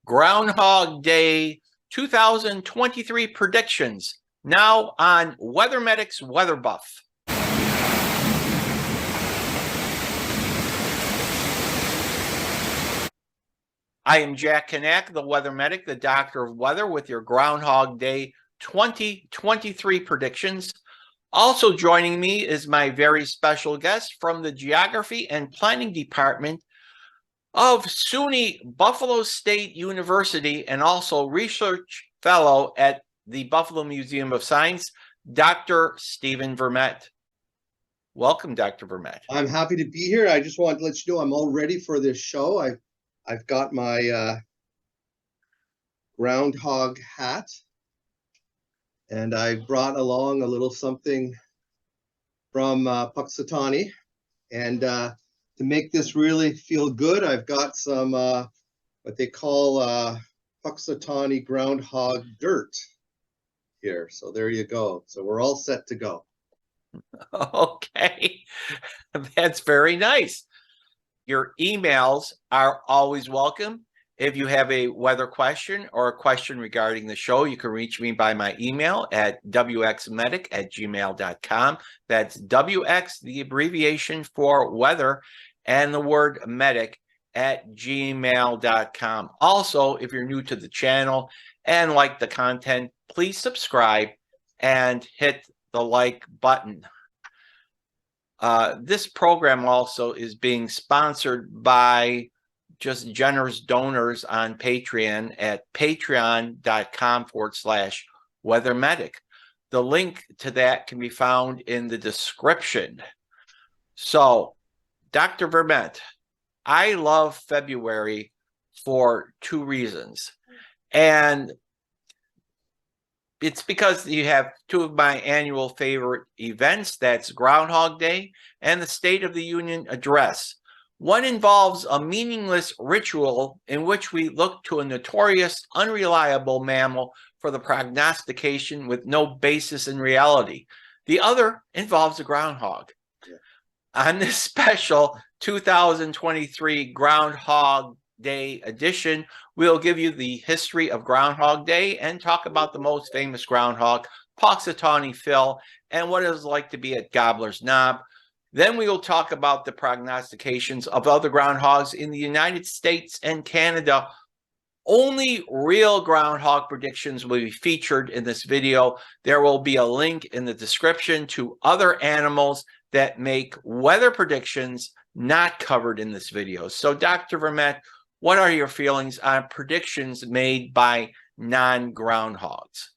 Groundhog Day 2023 predictions, now on Weather Medic's Weather Buff. I am Jack Knack, the Weather Medic, the Doctor of Weather, with your Groundhog Day 2023 predictions. Also joining me is my very special guest from the Geography and Planning Department of SUNY Buffalo State University and also research fellow at the Buffalo Museum of Science, Dr. Stephen Vermette. Welcome, Dr. Vermette. I'm happy to be here. I just wanted to let you know I'm all ready for this show. I've got my groundhog hat, and I brought along a little something from Punxsutawney, and to make this really feel good, I've got some what they call Punxsutawney groundhog dirt here. So there you go. So we're all set to go. Okay, that's very nice. Your emails are always welcome. If you have a weather question or a question regarding the show, you can reach me by my email at wxmedic@gmail.com. That's WX, the abbreviation for weather, and the word medic at gmail.com. Also, if you're new to the channel and like the content, please subscribe and hit the like button. This program also is being sponsored by just generous donors on Patreon at patreon.com/weathermedic. The link to that can be found in the description. So, Dr. Vermette, I love February for two reasons. And it's because you have two of my annual favorite events. That's Groundhog Day and the State of the Union Address. One involves a meaningless ritual in which we look to a notorious, unreliable mammal for the prognostication with no basis in reality. The other involves a groundhog. Yeah. On this special 2023 Groundhog Day edition, we'll give you the history of Groundhog Day and talk about the most famous groundhog, Punxsutawney Phil, and what it was like to be at Gobbler's Knob. Then we will talk about the prognostications of other groundhogs in the United States and Canada. Only real groundhog predictions will be featured in this video. There will be a link in the description to other animals that make weather predictions not covered in this video. So, Dr. Vermette, what are your feelings on predictions made by non-groundhogs?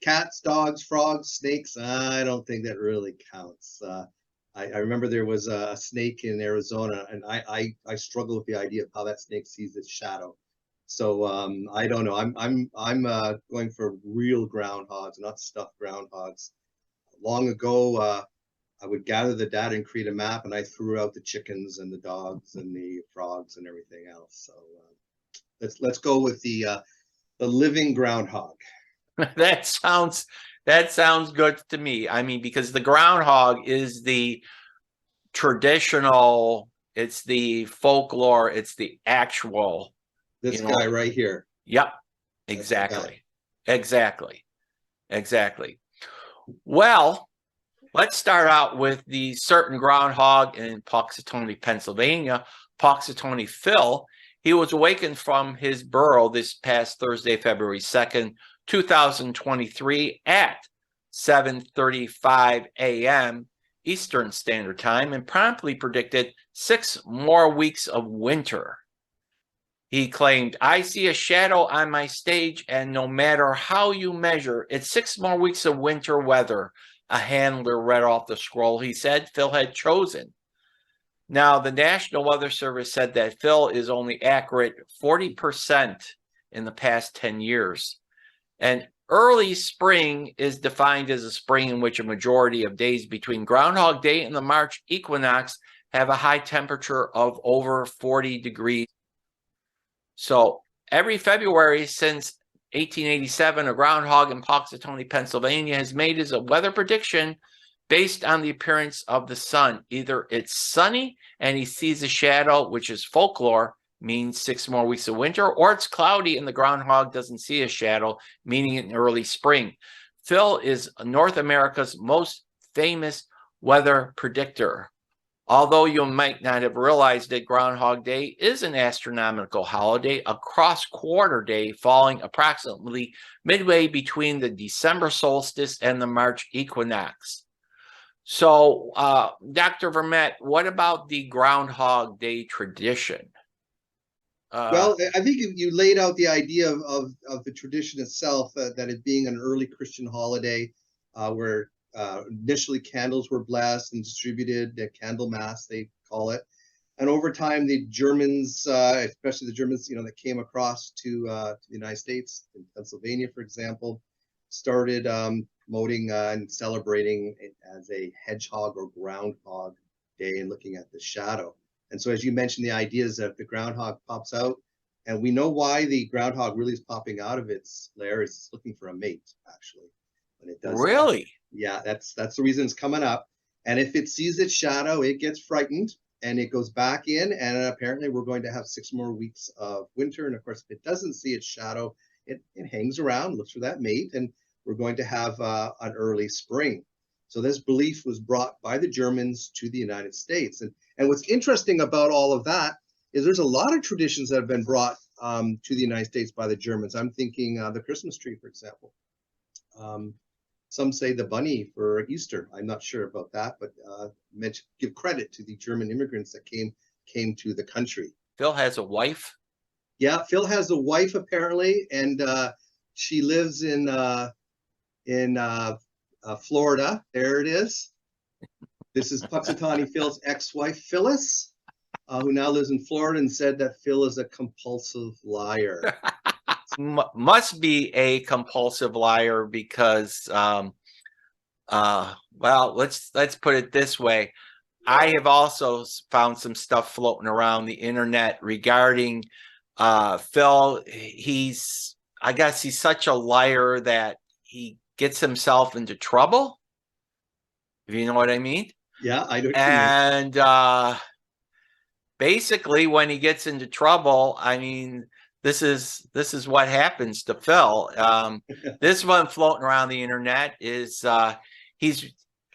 Cats, dogs, frogs, snakes, I don't think that really counts. I remember there was a snake in Arizona, and I struggle with the idea of how that snake sees its shadow. So I don't know. I'm going for real groundhogs, not stuffed groundhogs. Long ago, I would gather the data and create a map, and I threw out the chickens and the dogs and the frogs and everything else. So let's go with the living groundhog. That sounds good to me. I mean, because the groundhog is the traditional, it's the folklore, it's the actual. This guy right here. Yep, exactly. Well, let's start out with the certain groundhog in Punxsutawney, Pennsylvania, Punxsutawney Phil. He was awakened from his burrow this past Thursday, February 2nd, 2023 at 7:35 a.m. Eastern Standard Time and promptly predicted 6 more weeks of winter. He claimed, "I see a shadow on my stage, and no matter how you measure, it's 6 more weeks of winter weather," a handler read off the scroll he said Phil had chosen. Now, the National Weather Service said that Phil is only accurate 40% in the past 10 years. And early spring is defined as a spring in which a majority of days between Groundhog Day and the March equinox have a high temperature of over 40 degrees. So every February since 1887, a groundhog in Punxsutawney, Pennsylvania has made his weather prediction based on the appearance of the sun. Either it's sunny and he sees a shadow, which is folklore, means 6 more weeks of winter, or it's cloudy and the groundhog doesn't see a shadow, meaning in early spring. Phil is North America's most famous weather predictor. Although you might not have realized that Groundhog Day is an astronomical holiday, a cross-quarter day falling approximately midway between the December solstice and the March equinox. So, Dr. Vermette, what about the Groundhog Day tradition? Well, I think you laid out the idea of the tradition itself, that it being an early Christian holiday, where initially candles were blessed and distributed, the candle mass they call it, and over time the Germans, especially the Germans, that came across to the United States, in Pennsylvania, for example, started promoting and celebrating it as a hedgehog or groundhog day and looking at the shadow. And so, as you mentioned, the idea is that the groundhog pops out, and we know why the groundhog really is popping out of its lair. It's looking for a mate, actually. When it does really? Yeah, that's the reason it's coming up. And if it sees its shadow, it gets frightened and it goes back in. And apparently, we're going to have 6 more weeks of winter. And of course, if it doesn't see its shadow, it hangs around, looks for that mate, and we're going to have an early spring. So this belief was brought by the Germans to the United States. And what's interesting about all of that is there's a lot of traditions that have been brought to the United States by the Germans. I'm thinking the Christmas tree, for example. Some say the bunny for Easter. I'm not sure about that, but give credit to the German immigrants that came to the country. Phil has a wife? Yeah, Phil has a wife apparently, and she lives in Florida. There it is. This is Punxsutawney Phil's ex-wife, Phyllis, who now lives in Florida, and said that Phil is a compulsive liar. Must be a compulsive liar because, well, let's put it this way. I have also found some stuff floating around the internet regarding Phil. I guess he's such a liar that he gets himself into trouble, if you know what I mean. Yeah, I do. And basically, when he gets into trouble, I mean, this is what happens to Phil. This one floating around the internet is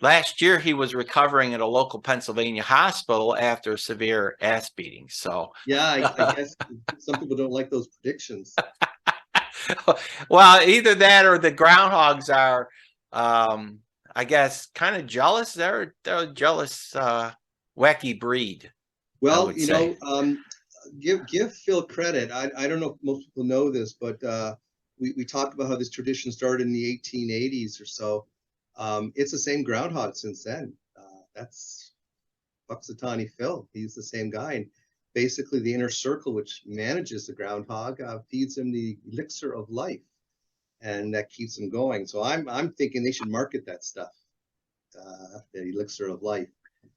last year he was recovering at a local Pennsylvania hospital after a severe ass beating. So yeah, I guess some people don't like those predictions. Well, either that or the groundhogs are, I guess, kind of jealous. They're a jealous, wacky breed. Well, give Phil credit. I don't know if most people know this, but we talked about how this tradition started in the 1880s or so. It's the same groundhog since then. That's Punxsutawney Phil. He's the same guy. And basically, the inner circle, which manages the groundhog, feeds him the elixir of life, and that keeps him going. So I'm thinking they should market that stuff, the elixir of life,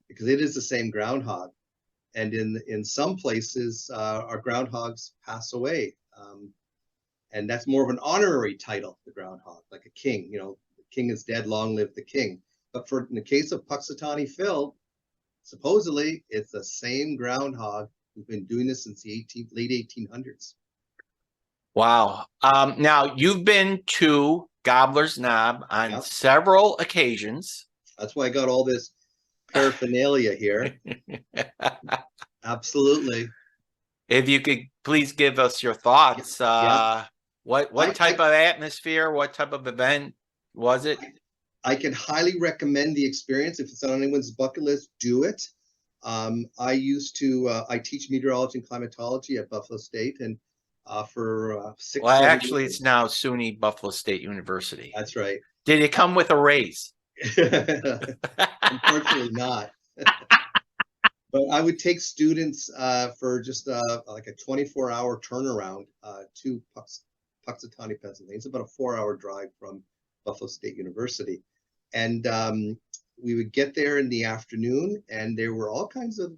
because it is the same groundhog. And in some places, our groundhogs pass away, and that's more of an honorary title, the groundhog, like a king. The king is dead, long live the king. But in the case of Punxsutawney Phil, supposedly it's the same groundhog who's been doing this since the late 1800s. Wow. Now you've been to Gobbler's Knob on several occasions. That's why I got all this paraphernalia here. Absolutely. If you could please give us your thoughts. What type of atmosphere, what type of event was it? I can highly recommend the experience. If it's on anyone's bucket list, do it. I teach meteorology and climatology at Buffalo State, and for 6 well, actually, it's now SUNY Buffalo State University. That's right. Did it come with a raise? Unfortunately not. But I would take students for just like a 24-hour turnaround to Punxsutawney, Pennsylvania. It's about a 4-hour drive from Buffalo State University. And we would get there in the afternoon, and there were all kinds of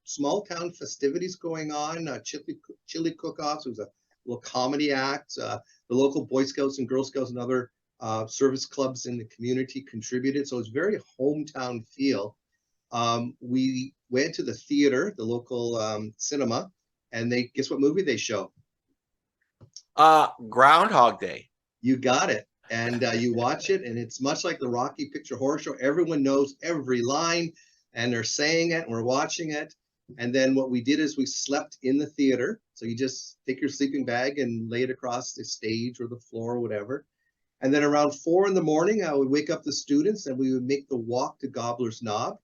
small town festivities going on, chili cook-offs. It was a little comedy act. The local Boy Scouts and Girl Scouts and other service clubs in the community contributed. So it was very hometown feel. We went to the theater, the local cinema, and they guess what movie they show? Groundhog Day. You got it. And you watch it, and it's much like the Rocky Picture Horror Show. Everyone knows every line, and they're saying it, and we're watching it. And then what we did is we slept in the theater. So you just take your sleeping bag and lay it across the stage or the floor or whatever. And then around 4 a.m, I would wake up the students, and we would make the walk to Gobbler's Knob.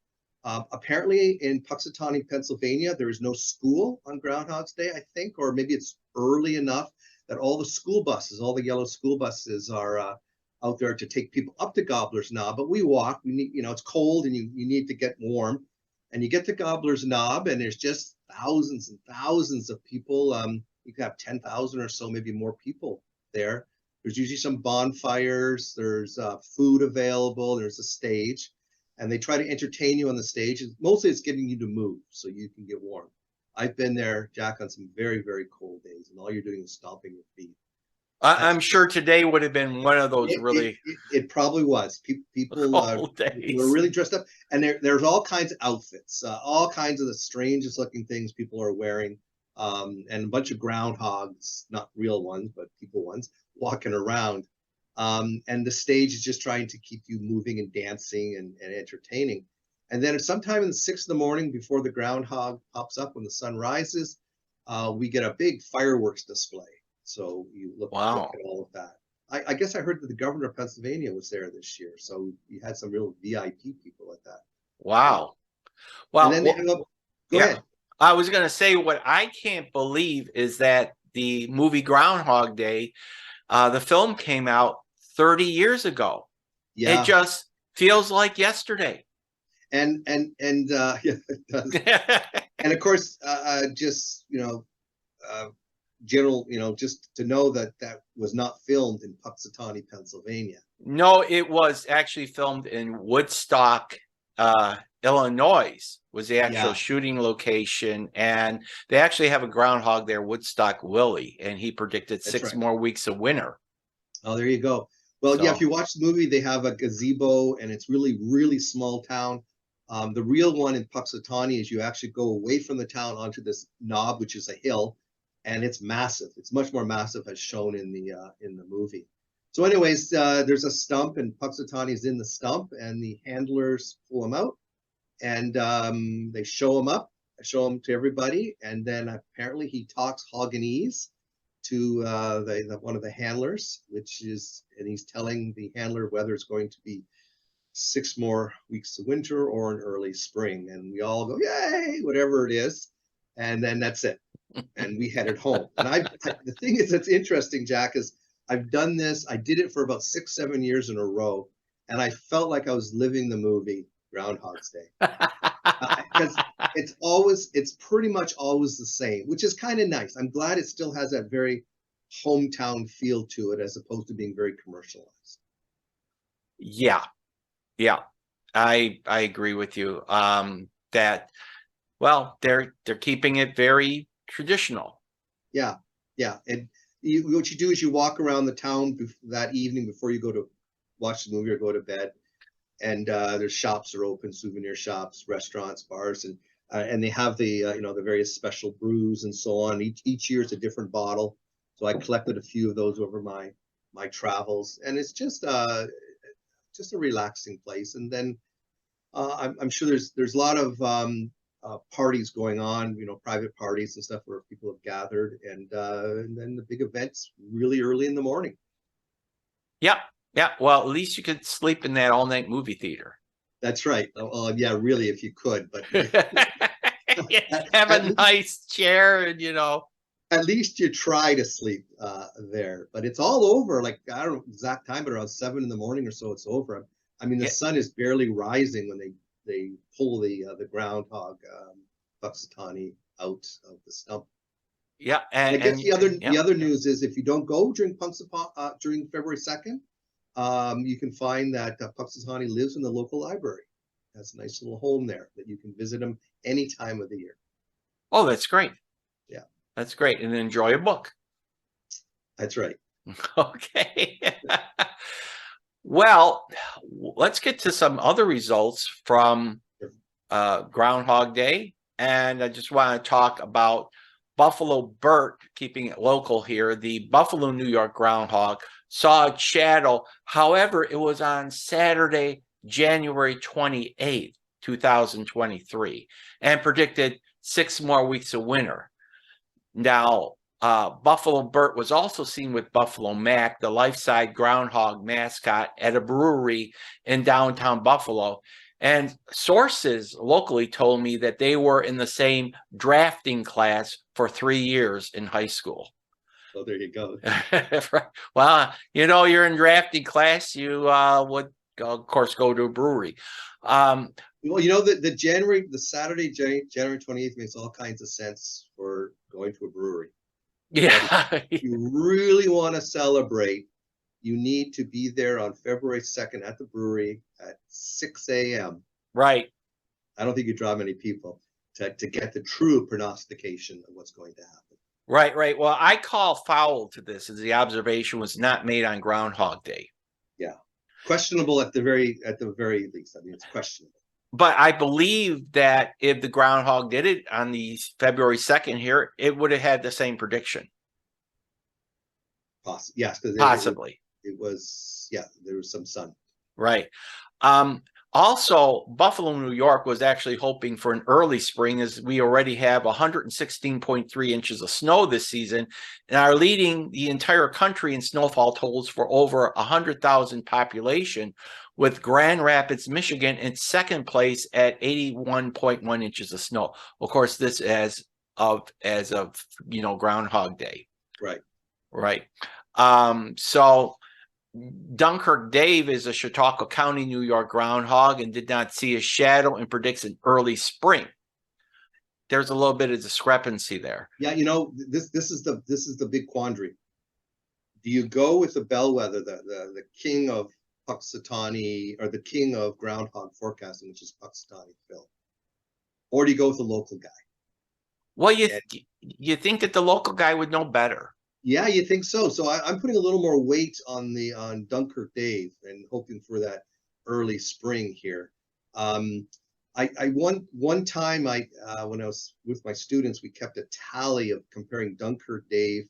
Apparently in Punxsutawney, Pennsylvania, there is no school on Groundhog's Day, I think, or maybe it's early enough that all the school buses, all the yellow school buses are out there to take people up to Gobbler's Knob. But we walk, we need, it's cold and you need to get warm. And you get to Gobbler's Knob, and there's just thousands and thousands of people. You can have 10,000 or so, maybe more people there. There's usually some bonfires, there's food available, there's a stage, and they try to entertain you on the stage. Mostly it's getting you to move so you can get warm. I've been there, Jack, on some very, very cold days, and all you're doing is stomping your feet. I'm sure today would have been one of those It probably was. People were really dressed up, and there's all kinds of outfits, all kinds of the strangest looking things people are wearing, and a bunch of groundhogs, not real ones, but people ones, walking around. And the stage is just trying to keep you moving and dancing and entertaining. And then sometime in the 6 a.m, before the groundhog pops up when the sun rises, we get a big fireworks display. So you look at all of that. I guess I heard that the governor of Pennsylvania was there this year. So you had some real VIP people at that. Wow. Well, and then go ahead. I was going to say, what I can't believe is that the movie Groundhog Day, the film came out 30 years ago. Yeah. It just feels like yesterday. And yeah, it does. And of course, just general, just to know that was not filmed in Punxsutawney, Pennsylvania. No, it was actually filmed in Woodstock, Illinois, was the actual shooting location, and they actually have a groundhog there, Woodstock Willie, and he predicted six more weeks of winter. Oh, there you go. Well, yeah, if you watch the movie, they have a gazebo, and it's really, really small town. The real one in Punxsutawney is you actually go away from the town onto this knob, which is a hill, and it's massive. It's much more massive as shown in the movie. So anyways, there's a stump, and Punxsutawney's in the stump, and the handlers pull him out, and they show him to everybody, and then apparently he talks Hogganese to one of the handlers, and he's telling the handler whether it's going to be 6 more weeks of winter or an early spring, and we all go, yay, whatever it is, and then that's it, and we headed home. And the thing is that's interesting, Jack, is I've done this. I did it for about 6-7 years in a row, and I felt like I was living the movie Groundhog's Day, because it's pretty much always the same, which is kind of nice. I'm glad it still has that very hometown feel to it, as opposed to being very commercialized. Yeah, I agree with you. That, well, they're keeping it very traditional. Yeah, and what you do is you walk around the town that evening before you go to watch the movie or go to bed, and there's shops are open, souvenir shops, restaurants, bars, and they have the the various special brews and so on. Each year it's a different bottle. So I collected a few of those over my travels, and it's just a relaxing place. And then I'm sure there's a lot of parties going on, private parties and stuff where people have gathered, and then the big events really early in the morning. Yeah. Well, at least you could sleep in that all-night movie theater. That's right. Yeah, really, if you could, but have a nice chair, and at least you try to sleep there. But it's all over. Like, I don't know exact time, but around 7 in the morning or so, it's over. I mean, the sun is barely rising when they pull the groundhog Punxsutawney out of the stump. Yeah, and I guess the other news is, if you don't go during February 2nd, you can find that Punxsutawney lives in the local library. Has a nice little home there that you can visit him any time of the year. Oh, that's great. Yeah, that's great, and enjoy a book. That's right. Okay. Well, let's get to some other results from Groundhog Day, and I just want to talk about Buffalo Burt, keeping it local here, the Buffalo, New York Groundhog, saw a shadow. However, it was on Saturday, January 28th, 2023, and predicted 6 more weeks of winter. Now, Buffalo Burt was also seen with Buffalo Mac, the life-size groundhog mascot, at a brewery in downtown Buffalo. And sources locally told me that they were in the same drafting class for 3 years in high school. Well, there you go. Well, you're in drafting class, you would, of course, go to a brewery. Well, the Saturday, January 28th makes all kinds of sense for going to a brewery. Yeah. If you really want to celebrate, you need to be there on February 2nd at the brewery at 6 a.m. Right. I don't think you draw many people to get the true prognostication of what's going to happen. Right. Well, I call foul to this, as the observation was not made on Groundhog Day. Yeah. Questionable at the very least. I mean, it's questionable. But I believe that if the Groundhog did it on the February 2nd here, it would have had the same prediction. Yes. Possibly. It was, there was some sun. Right. Also, Buffalo, New York was actually hoping for an early spring, as we already have 116.3 inches of snow this season and are leading the entire country in snowfall totals for over 100,000 population, with Grand Rapids, Michigan in second place at 81.1 inches of snow. Of course, this as of Groundhog Day. Right. So Dunkirk Dave is a Chautauqua County, New York groundhog and did not see a shadow and predicts an early spring. There's a little bit of discrepancy there. Yeah, this is the big quandary. Do you go with the bellwether, the king of Punxsutawney, or the king of groundhog forecasting, which is Punxsutawney Phil, or do you go with the local guy? Well, you think that the local guy would know better. Yeah, you think so. So I'm putting a little more weight on Dunkirk Dave and hoping for that early spring here. One time when I was with my students, we kept a tally of comparing Dunkirk Dave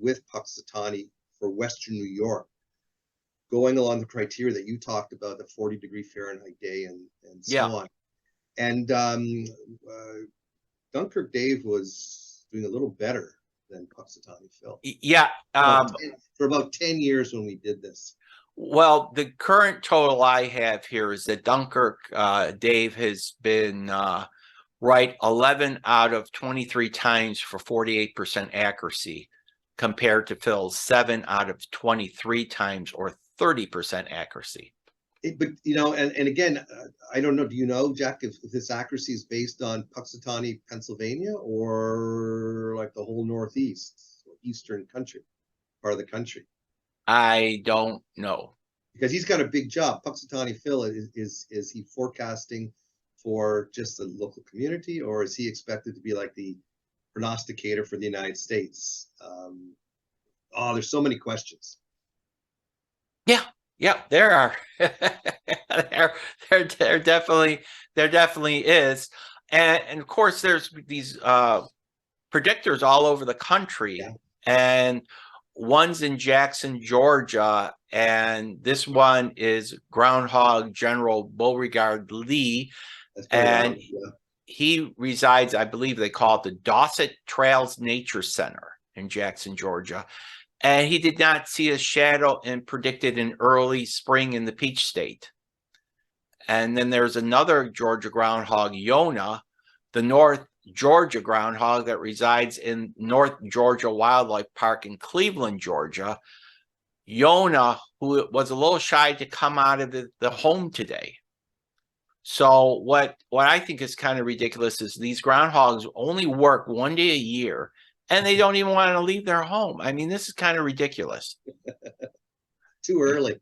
with Punxsutawney for Western New York, going along the criteria that you talked about, the 40-degree Fahrenheit day and so on. And Dunkirk Dave was doing a little better than Punxsutawney Phil. Yeah. For about 10 years when we did this. Well, the current total I have here is that Dunkirk Dave has been right 11 out of 23 times for 48% accuracy, compared to Phil's 7 out of 23 times or 30% accuracy. But and again, I don't know. Do you know, Jack, if this accuracy is based on Punxsutawney, Pennsylvania, or like the whole Northeast or Eastern country, part of the country? I don't know, because he's got a big job. Punxsutawney Phil, is he forecasting for just the local community, or is he expected to be like the prognosticator for the United States? There's so many questions. Yeah, there are. there definitely is, and of course there's these predictors all over the country, and one's in Jackson, Georgia, and this one is Groundhog General Beauregard Lee, and he resides, I believe they call it the Dawson Trails Nature Center in Jackson, Georgia. And he did not see a shadow and predicted an early spring in the Peach State. And then there's another Georgia groundhog, Yonah, the North Georgia groundhog that resides in North Georgia Wildlife Park in Cleveland, Georgia. Yonah, who was a little shy to come out of the home today. So what I think is kind of ridiculous is these groundhogs only work 1 day a year, and they don't even want to leave their home. I mean, this is kind of ridiculous. Too early.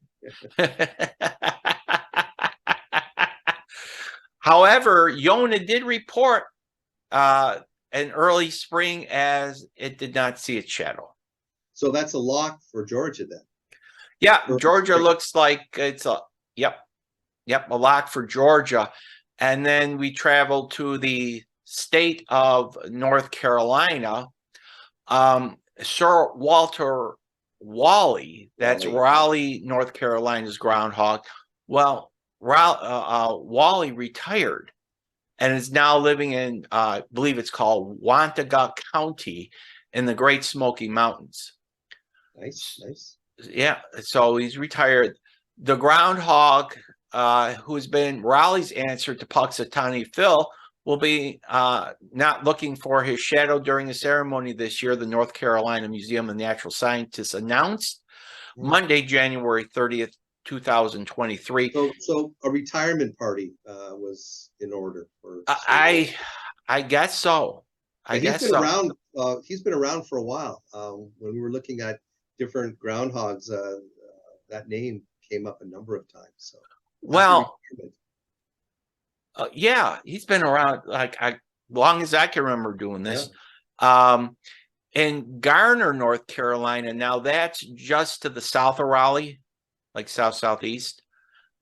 However, Yonah did report an early spring, as it did not see its shadow. So that's a lock for Georgia then. Yeah, Georgia looks like it's a lock for Georgia. And then we travel to the state of North Carolina. Sir Walter Wally, that's Wally. Raleigh, North Carolina's groundhog. Well, Wally retired and is now living in, I believe it's called Wantaga County in the Great Smoky Mountains. Nice, nice. Yeah, so he's retired. The groundhog, who's been Raleigh's answer to Punxsutawney Phil, will be not looking for his shadow during the ceremony this year, the North Carolina Museum of Natural Scientists announced Monday, January 30th, 2023. So a retirement party was in order for. I guess so. He's been around for a while. When we were looking at different groundhogs, that name came up a number of times. So well, yeah, he's been around long as I can remember doing this. Yeah. In Garner, North Carolina, now that's just to the south of Raleigh, like southeast.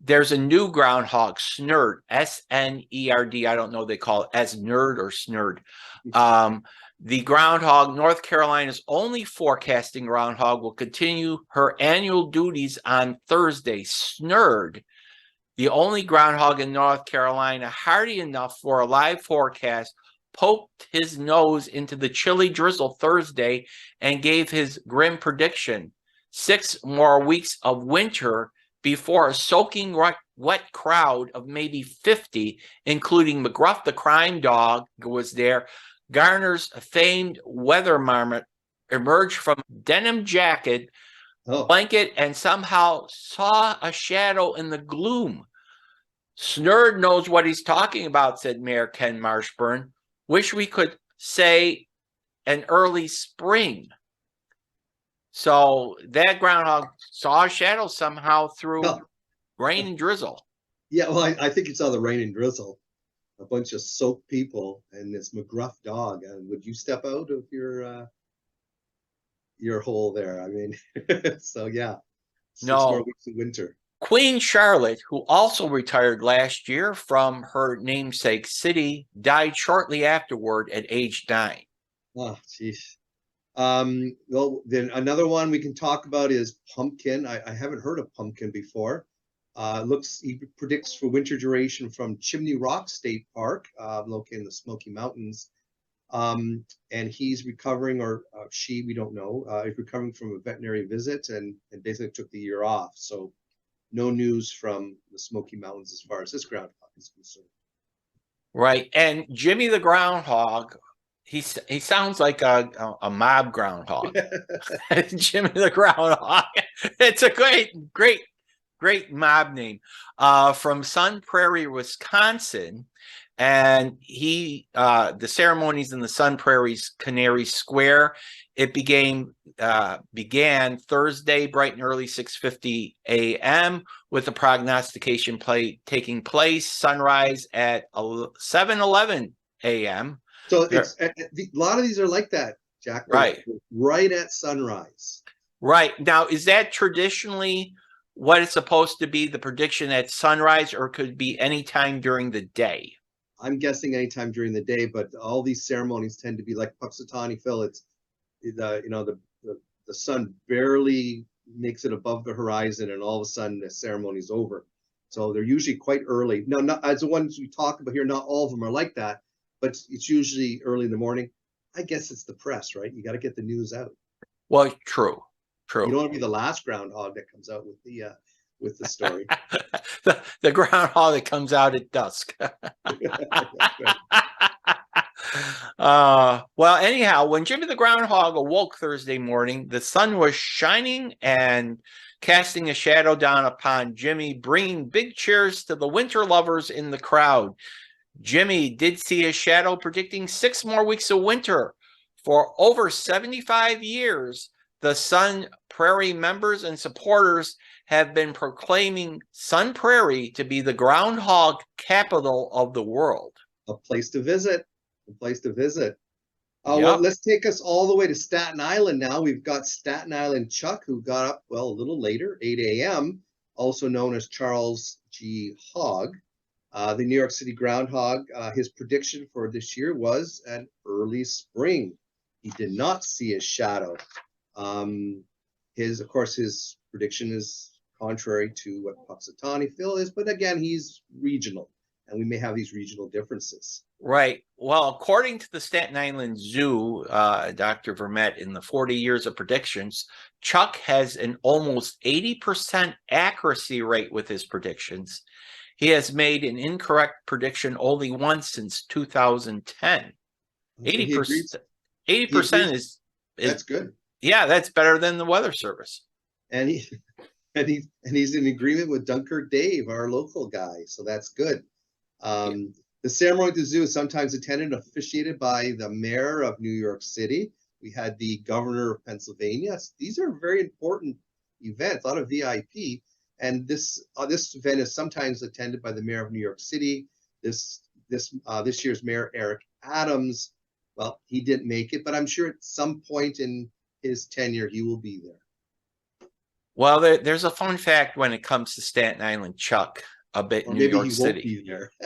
There's a new groundhog, Snerd, Snerd. I don't know, they call it Snerd or Snerd. The groundhog, North Carolina's only forecasting groundhog, will continue her annual duties on Thursday. Snerd, the only groundhog in North Carolina hardy enough for a live forecast, poked his nose into the chilly drizzle Thursday and gave his grim prediction: 6 more weeks of winter before a soaking wet crowd of maybe 50, including McGruff the crime dog, was there. Garner's famed weather marmot emerged from denim jacket, blanket, and somehow saw a shadow in the gloom. Snerd knows what he's talking about, said Mayor Ken Marshburn. Wish we could say an early spring. So that groundhog saw a shadow somehow through rain and drizzle. Yeah, well, I think it's all the rain and drizzle. A bunch of soaked people and this McGruff dog. Would you step out of your hole there? I mean, so yeah. 6 more weeks of winter. Queen Charlotte, who also retired last year from her namesake city, died shortly afterward at age 9. Oh, geez. Well, then another one we can talk about is Pumpkin. I haven't heard of Pumpkin before. He predicts for winter duration from Chimney Rock State Park, located in the Smoky Mountains. And he's recovering, or she, we don't know, is recovering from a veterinary visit and basically took the year off. So no news from the Smoky Mountains as far as this groundhog is concerned. Right. And Jimmy the groundhog, he sounds like a mob groundhog. Jimmy the groundhog. It's a great mob name. From Sun Prairie, Wisconsin. And the ceremonies in the Sun Prairie's Canary Square. It began Thursday, bright and early, 6:50 a.m. with the prognostication taking place. Sunrise at 7:11 a.m. So a lot of these are like that, Jack. Right. Right at sunrise. Right. Now, is that traditionally what it's supposed to be, the prediction at sunrise, or could it be any time during the day? I'm guessing anytime during the day, but all these ceremonies tend to be like Punxsutawney Phil. It's the sun barely makes it above the horizon, and all of a sudden the ceremony's over. So they're usually quite early. Now, not as the ones we talk about here, not all of them are like that, but it's usually early in the morning. I guess it's the press, right? You got to get the news out. Well, true. You don't want to be the last groundhog that comes out with the story. the groundhog that comes out at dusk. Well, anyhow, when Jimmy the groundhog awoke Thursday morning, the sun was shining and casting a shadow down upon Jimmy, bringing big cheers to the winter lovers in the crowd. Jimmy did see a shadow, predicting 6 more weeks of winter. For over 75 years, the Sun Prairie members and supporters have been proclaiming Sun Prairie to be the groundhog capital of the world. A place to visit. Well, let's take us all the way to Staten Island now. We've got Staten Island Chuck, who got up, a little later, 8 a.m., also known as Charles G. Hogg. The New York City groundhog, his prediction for this year was an early spring. He did not see a shadow. Of course, his prediction is contrary to what Punxsutawney Phil is, but again, he's regional, and we may have these regional differences. Right. Well, according to the Staten Island Zoo, Dr. Vermette, in the 40 years of predictions, Chuck has an almost 80% accuracy rate with his predictions. He has made an incorrect prediction only once since 2010. 80%. 80% is that's good. Yeah, that's better than the Weather Service. And he's in agreement with Dunkirk Dave, our local guy. So that's good. The ceremony at the zoo is sometimes attended and officiated by the mayor of New York City. We had the governor of Pennsylvania. These are very important events, a lot of VIP. And this event is sometimes attended by the mayor of New York City. This year's mayor, Eric Adams, well, he didn't make it, but I'm sure at some point in his tenure, he will be there. Well, there's a fun fact when it comes to Staten Island Chuck up at New York City.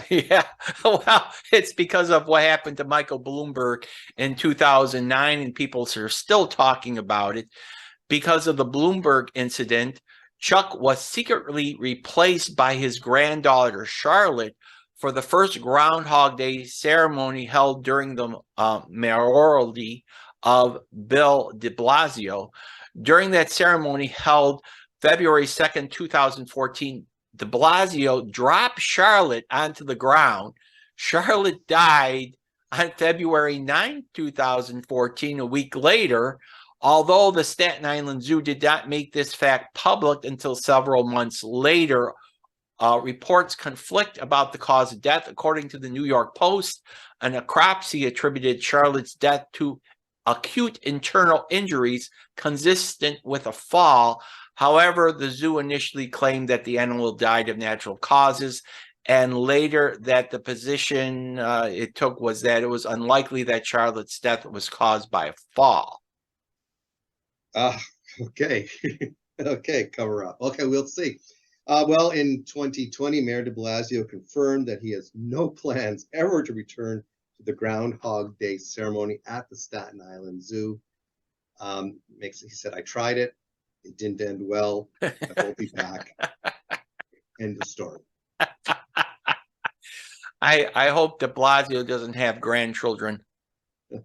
Yeah, well, it's because of what happened to Michael Bloomberg in 2009, and people are still talking about it. Because of the Bloomberg incident, Chuck was secretly replaced by his granddaughter, Charlotte, for the first Groundhog Day ceremony held during the mayoralty of Bill de Blasio. During that ceremony held February 2nd, 2014, de Blasio dropped Charlotte onto the ground. Charlotte died on February 9th, 2014, a week later, although the Staten Island Zoo did not make this fact public until several months later. Reports conflict about the cause of death. According to the New York Post, an necropsy attributed Charlotte's death to acute internal injuries consistent with a fall. However, the zoo initially claimed that the animal died of natural causes, and later that the position it took was that it was unlikely that Charlotte's death was caused by a fall. Okay. Okay, cover up. Okay, we'll see. Well, in 2020, Mayor de Blasio confirmed that he has no plans ever to return to the Groundhog Day ceremony at the Staten Island Zoo. He said, I tried it. It didn't end well. I won't be back. End of story. I hope de Blasio doesn't have grandchildren. You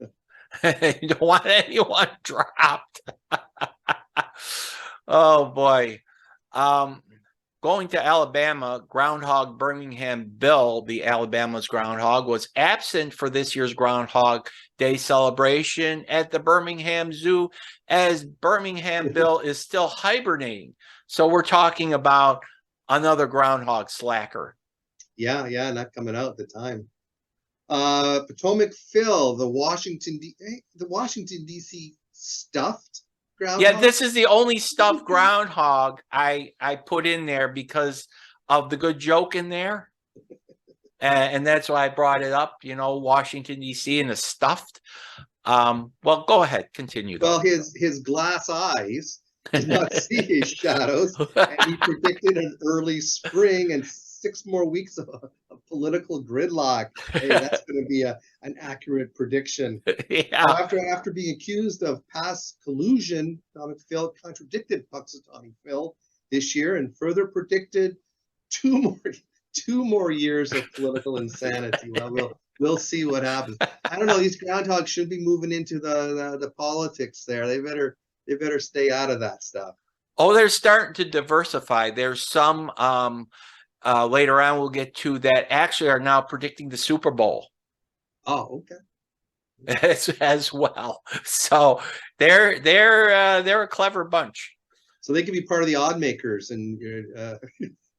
don't want anyone dropped. Oh, boy. Going to Alabama, Groundhog Birmingham Bill, the Alabama's groundhog, was absent for this year's Groundhog Day celebration at the Birmingham Zoo, as Birmingham Bill is still hibernating. So we're talking about another groundhog slacker. Yeah, not coming out at the time. Potomac Phil, the Washington D.C. stuffed groundhog. Yeah, this is the only stuffed groundhog I put in there because of the good joke in there. And that's why I brought it up, Washington, D.C. and the stuffed. Well, go ahead. Continue. Well, his glass eyes did not see his shadows. And he predicted an early spring and 6 more weeks of political gridlock. Hey, that's going to be an accurate prediction. Yeah. After being accused of past collusion, Potomac Phil contradicted Punxsutawney Phil this year and further predicted two more years of political insanity. Well, we'll see what happens. I don't know. These groundhogs should be moving into the politics there. They better stay out of that stuff. Oh, they're starting to diversify. There's some later on we'll get to that actually are now predicting the Super Bowl. Oh, okay. As well. So they're a clever bunch. So they could be part of the odd makers and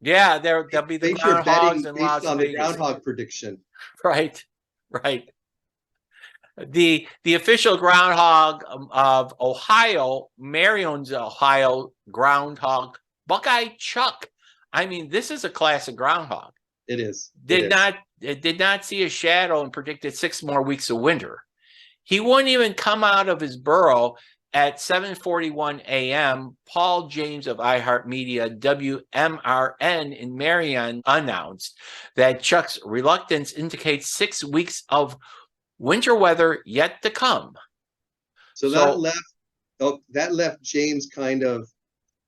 yeah, they'll be the groundhogs and based on the groundhog prediction. Right. The official groundhog of Ohio, Marion's Ohio groundhog, Buckeye Chuck. I mean, this is a classic groundhog. It is. Did not see a shadow and predicted 6 more weeks of winter. He wouldn't even come out of his burrow at 7:41 a.m. Paul James of iHeartMedia WMRN in Marion announced that Chuck's reluctance indicates 6 weeks of winter weather yet to come. So that left James kind of,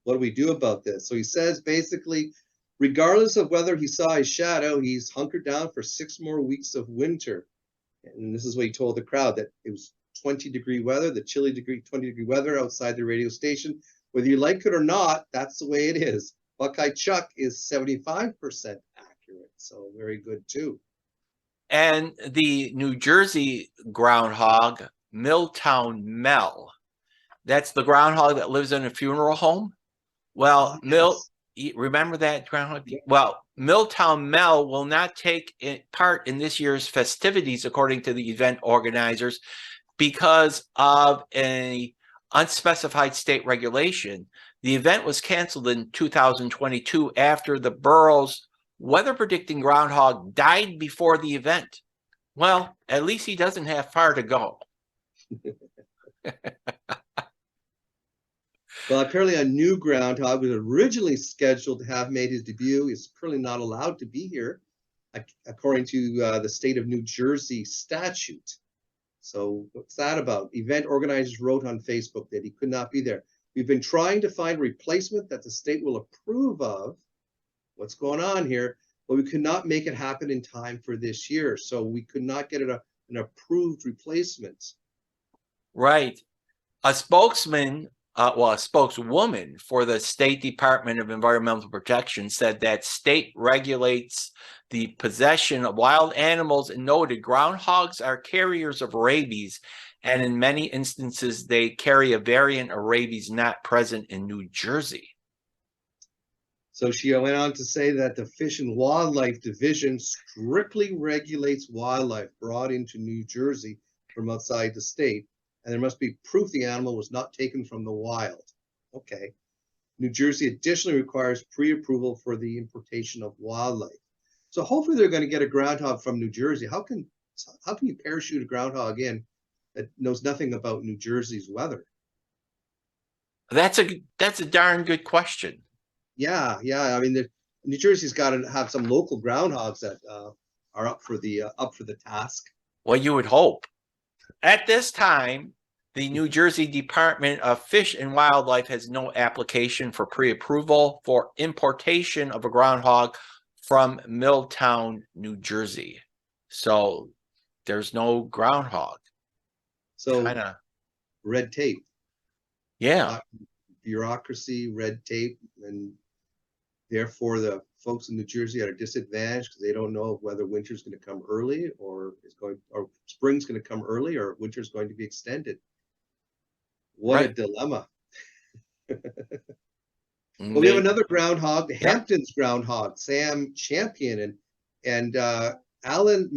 what do we do about this? So he says basically, regardless of whether he saw his shadow, he's hunkered down for 6 more weeks of winter. And this is what he told the crowd, that it was 20-degree weather, the chilly 20-degree weather outside the radio station. Whether you like it or not, that's the way it is. Buckeye Chuck is 75% accurate, so very good too. And the New Jersey groundhog, Milltown Mel, that's the groundhog that lives in a funeral home. Well, remember that groundhog? Yeah. Well, Milltown Mel will not take part in this year's festivities, according to the event organizers, because of an unspecified state regulation. The event was canceled in 2022 after the borough's weather predicting groundhog died before the event. Well, at least he doesn't have far to go. Well, apparently a new groundhog was originally scheduled to have made his debut. Is currently not allowed to be here, according to the state of New Jersey statute. So what's that about? Event organizers wrote on Facebook that he could not be there. We've been trying to find a replacement that the state will approve of. What's going on here? But we could not make it happen in time for this year. So we could not get an approved replacement. Right. A spokeswoman for the State Department of Environmental Protection said that state regulates the possession of wild animals and noted groundhogs are carriers of rabies, and in many instances they carry a variant of rabies not present in New Jersey. So she went on to say that the Fish and Wildlife Division strictly regulates wildlife brought into New Jersey from outside the state, and there must be proof the animal was not taken from the wild. Okay. New Jersey additionally requires pre-approval for the importation of wildlife. So hopefully they're going to get a groundhog from New Jersey. How can you parachute a groundhog in that knows nothing about New Jersey's weather? That's a darn good question. Yeah. I mean, New Jersey's got to have some local groundhogs that are up for the task. Well, you would hope. At this time, the New Jersey Department of Fish and Wildlife has no application for pre-approval for importation of a groundhog from Milltown, New Jersey. So there's no groundhog. So red tape. Yeah. Bureaucracy, red tape, and therefore the folks in New Jersey are at a disadvantage because they don't know whether winter's going to come early or spring's going to come early or winter's going to be extended. What a dilemma. Well, we have another groundhog, the Hamptons groundhog, Sam Champion and Alan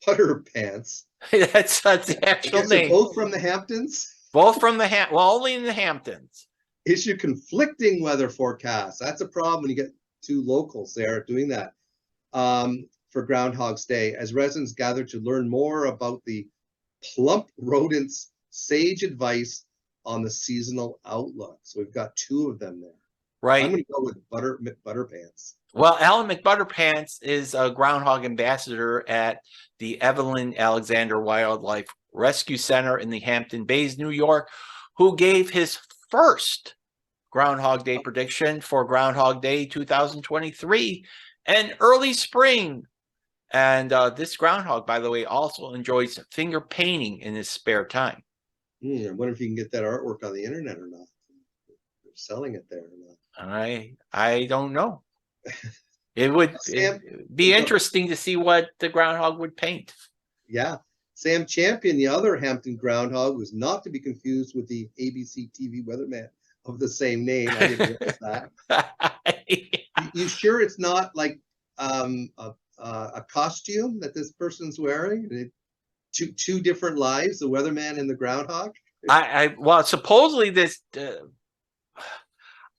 McButterpants. That's the actual name. Both from the Hamptons? Both from the only in the Hamptons. Issue conflicting weather forecasts. That's a problem when you get two locals there doing that for Groundhog's Day, as residents gather to learn more about the plump rodents' sage advice on the seasonal outlook. So we've got two of them there. Right. I'm going to go with McButterpants. Well, Alan McButterpants is a groundhog ambassador at the Evelyn Alexander Wildlife Rescue Center in the Hampton Bays, New York, who gave his first Groundhog Day prediction for Groundhog Day 2023 and early spring. And this groundhog, by the way, also enjoys finger painting in his spare time. I wonder if you can get that artwork on the internet or not. They're selling it there or not. I don't know. It would be interesting to see what the groundhog would paint. Yeah. Sam Champion, the other Hampton groundhog, was not to be confused with the ABC TV weatherman of the same name. I didn't realize that. You sure it's not like a costume that this person's wearing? Two different lives, the weatherman and the groundhog? Well, supposedly this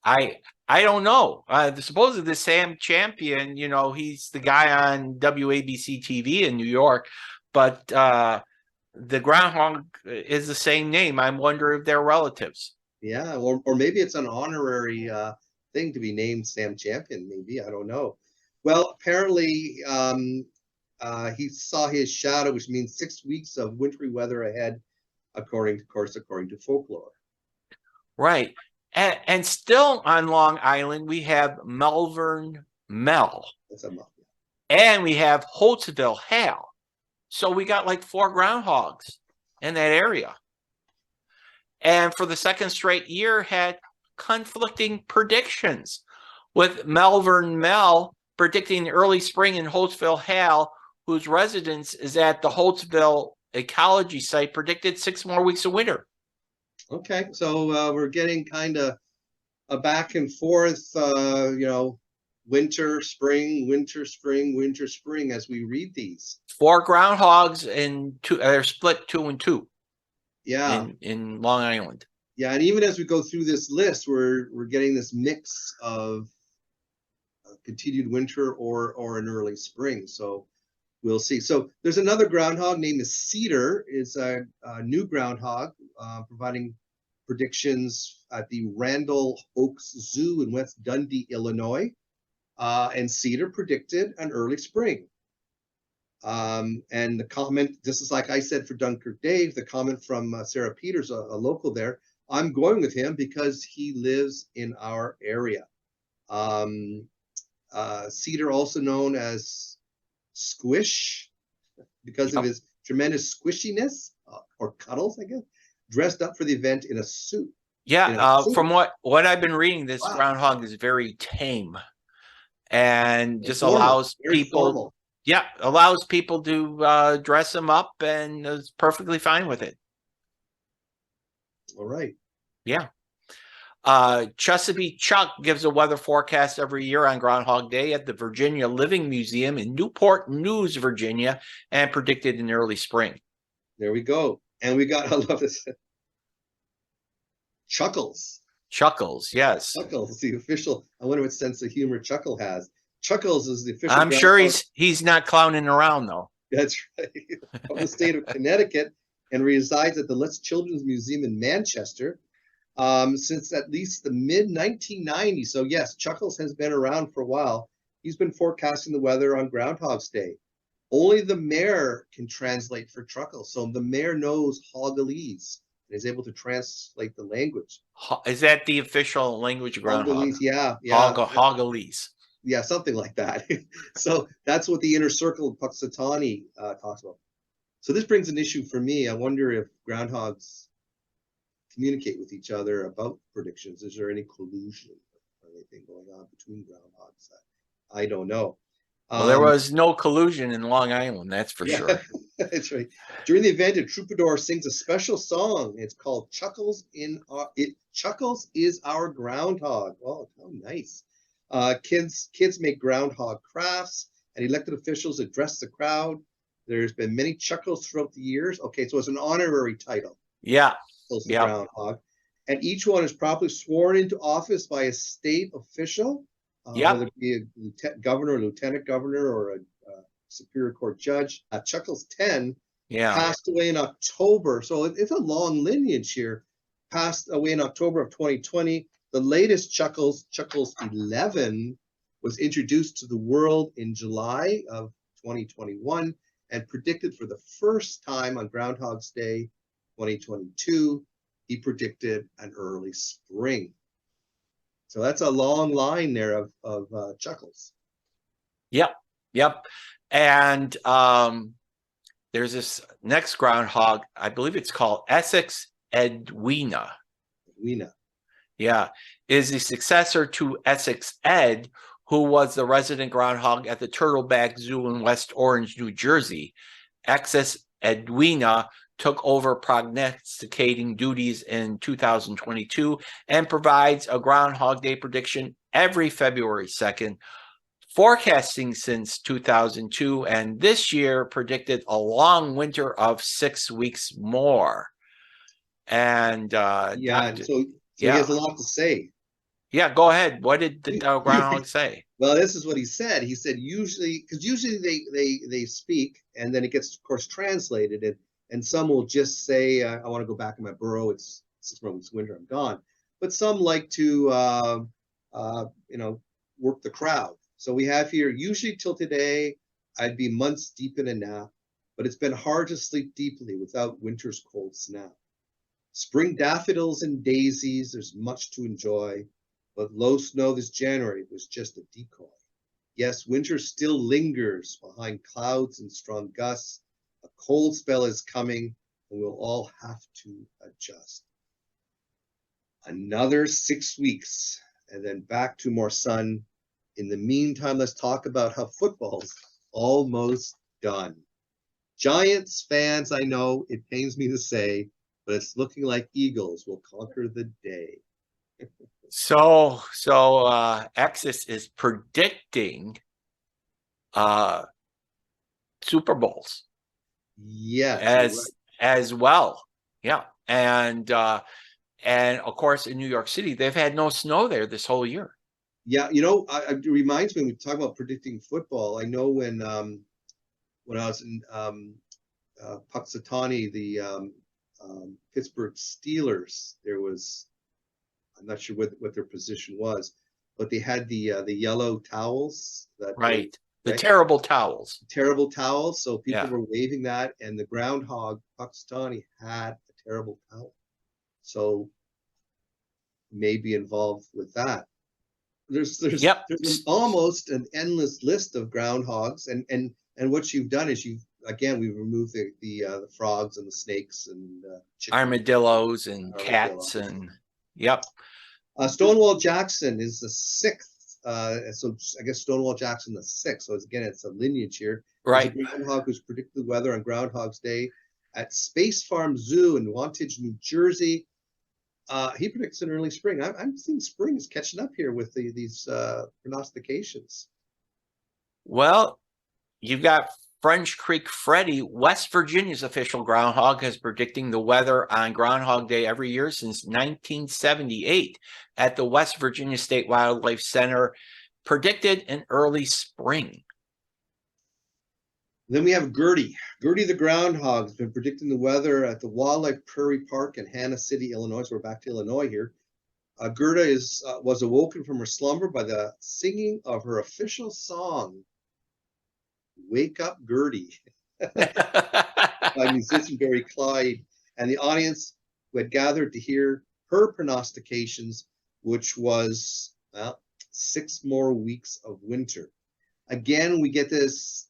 I don't know. Supposedly the Sam Champion, he's the guy on WABC TV in New York, but the groundhog is the same name. I wonder if they're relatives. Yeah, or maybe it's an honorary thing to be named Sam Champion. Maybe, I don't know. Well, apparently he saw his shadow, which means 6 weeks of wintry weather ahead. according to folklore. Right. And still on Long Island, we have Melvern Mel. That's a month. And we have Holtsville Hal. So we got like 4 groundhogs in that area. And for the second straight year had conflicting predictions, with Melvern Mel predicting early spring in Holtsville Hal, whose residence is at the Holtsville ecology site, predicted 6 more weeks of winter. Okay, so we're getting kind of a back and forth, winter, spring, winter, spring, winter, spring as we read these. 4 groundhogs and 2, they're split 2 and 2. Yeah. In Long Island. Yeah, and even as we go through this list, we're getting this mix of continued winter or an early spring. So we'll see. So there's another groundhog named Cedar. Is a new groundhog providing predictions at the Randall Oaks Zoo in West Dundee, Illinois. And Cedar predicted an early spring. And the comment, this is like I said for Dunkirk Dave, the comment from Sarah Peters, a local there, I'm going with him because he lives in our area. Cedar, also known as Squish, because of his tremendous squishiness, or Cuddles, I guess, dressed up for the event in a suit. Yeah, from what I've been reading, this groundhog is very tame and just allows people. Formal. Yeah, allows people to dress him up and is perfectly fine with it. All right. Yeah. Chesapeake Chuck gives a weather forecast every year on Groundhog Day at the Virginia Living Museum in Newport News, Virginia, and predicted in early spring. There we go. And we got, I love this, Chuckles. Chuckles, yes. Chuckles, the official, I wonder what sense of humor Chuckle has. Chuckles is the official. I'm sure he's not clowning around, though. That's right. From the state of Connecticut, and resides at the Letts Children's Museum in Manchester since at least the mid-1990s. So yes, Chuckles has been around for a while. He's been forecasting the weather on Groundhog's Day. Only the mayor can translate for Chuckles. So the mayor knows Hoggalese and is able to translate the language. Is that the official language of Groundhog? Hoggalese, yeah. Hoggalese. Yeah, something like that. So that's what the inner circle of Punxsutawney talks about. So this brings an issue for me. I wonder if groundhogs communicate with each other about predictions. Is there any collusion or anything going on between groundhogs? I don't know. Well, there was no collusion in Long Island, that's for sure. That's right. During the event, a troubadour sings a special song. It's called Chuckles Chuckles is Our Groundhog. Oh, how nice. Kids make groundhog crafts, and elected officials address the crowd. There's been many Chuckles throughout the years. Okay, so it's an honorary title. Yeah. Groundhog. And each one is properly sworn into office by a state official, whether it be a governor, lieutenant governor, or a Superior Court judge. Chuckles 10 passed away in October. So it's a long lineage here. Passed away in October of 2020. The latest Chuckles 11, was introduced to the world in July of 2021 and predicted for the first time on Groundhog's Day 2022. He predicted an early spring. So that's a long line there of Chuckles. Yep. And there's this next groundhog, I believe it's called Essex Edwina. Yeah, is the successor to Essex Ed, who was the resident groundhog at the Turtleback Zoo in West Orange, New Jersey. Essex Edwina took over prognosticating duties in 2022 and provides a Groundhog Day prediction every February 2nd, forecasting since 2002, and this year predicted a long winter of 6 weeks more. And he has a lot to say. Yeah, go ahead. What did the groundhog say? Well, this is what he said. He said usually they speak and then it gets, of course, translated, and some will just say, I want to go back in my burrow. It's 6 more weeks winter. I'm gone. But some like to work the crowd. So we have here, usually till today, I'd be months deep in a nap, but it's been hard to sleep deeply without winter's cold snap. Spring daffodils and daisies, there's much to enjoy, but low snow this January was just a decoy. Yes, winter still lingers behind clouds and strong gusts. A cold spell is coming, and we'll all have to adjust. Another 6 weeks, and then back to more sun. In the meantime, let's talk about how football's almost done. Giants fans, I know, it pains me to say, but it's looking like Eagles will conquer the day. So Axis is predicting Super Bowls. Yes, as well. Yeah. And of course in New York City, they've had no snow there this whole year. Yeah, it reminds me when we talk about predicting football. I know when I was in Punxsutawney, the Pittsburgh Steelers, there was, I'm not sure what their position was, but they had the yellow towels that The terrible towels. Terrible towels. So people were waving that, and the Groundhog Punxsutawney had a terrible towel. So maybe involved with that. There's almost an endless list of groundhogs, and what you've done is we've removed the frogs and the snakes and armadillos and cats and Stonewall Jackson is the 6th. So I guess Stonewall Jackson the 6th. So it's a lineage here. Right. There's a groundhog who's predicted the weather on Groundhog's Day at Space Farm Zoo in Wantage, New Jersey. He predicts an early spring. I'm seeing spring is catching up here with these prognostications. Well, you've got French Creek Freddie, West Virginia's official groundhog, is predicting the weather on Groundhog Day every year since 1978 at the West Virginia State Wildlife Center, predicted an early spring. Then we have Gertie. Gertie the groundhog has been predicting the weather at the Wildlife Prairie Park in Hannah City, Illinois. So we're back to Illinois here. Gerda was awoken from her slumber by the singing of her official song, "Wake Up, Gertie," by musician Barry Clyde, and the audience who had gathered to hear her prognostications, which was 6 more weeks of winter. Again, we get this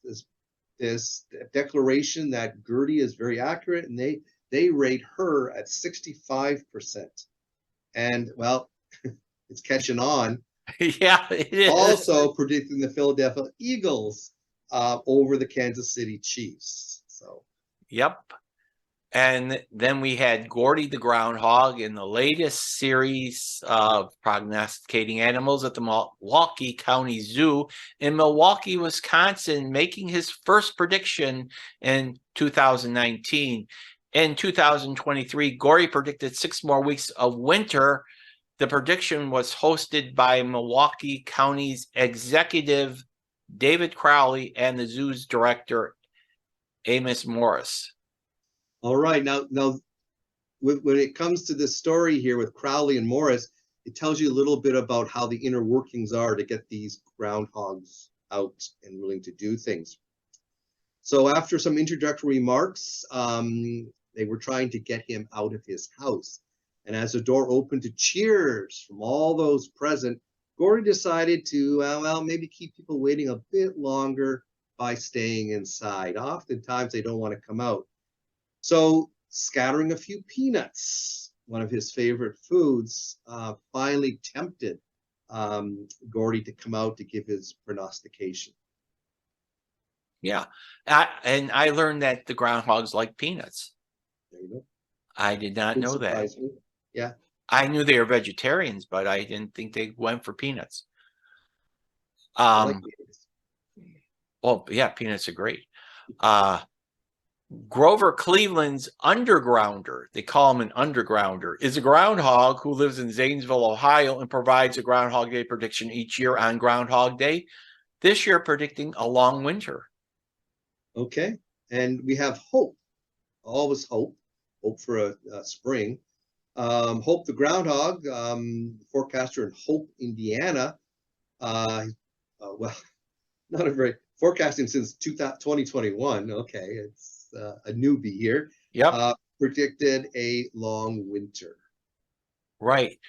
declaration that Gertie is very accurate, and they rate her at 65%. And well, it's catching on. Yeah, it is. Also predicting the Philadelphia Eagles over the Kansas City Chiefs. So yep. And then we had Gordy the groundhog in the latest series of prognosticating animals at the Milwaukee County Zoo in Milwaukee, Wisconsin, making his first prediction in 2019. In 2023, Gordy predicted 6 more weeks of winter. The prediction was hosted by Milwaukee County's executive David Crowley and the zoo's director Amos Morris. All right, now when it comes to this story here with Crowley and Morris, it tells you a little bit about how the inner workings are to get these groundhogs out and willing to do things. So after some introductory remarks, they were trying to get him out of his house. And as the door opened to cheers from all those present, Gordy decided to, maybe keep people waiting a bit longer by staying inside. Oftentimes they don't want to come out. So scattering a few peanuts, one of his favorite foods, finally tempted Gordy to come out to give his prognostication. Yeah, and I learned that the groundhogs like peanuts. There you go. I did not know that. Me. Yeah. I knew they were vegetarians, but I didn't think they went for peanuts. I like peanuts. Well, yeah, peanuts are great. Grover Cleveland's undergrounder, they call him an undergrounder, is a groundhog who lives in Zanesville, Ohio, and provides a Groundhog Day prediction each year on Groundhog Day. This year predicting a long winter. Okay, and we have Hope. Always Hope for a spring. Hope the groundhog, forecaster in Hope, Indiana. Well, not a very forecasting since 2021. Okay, it's a newbie here. Yep. predicted a long winter. Right.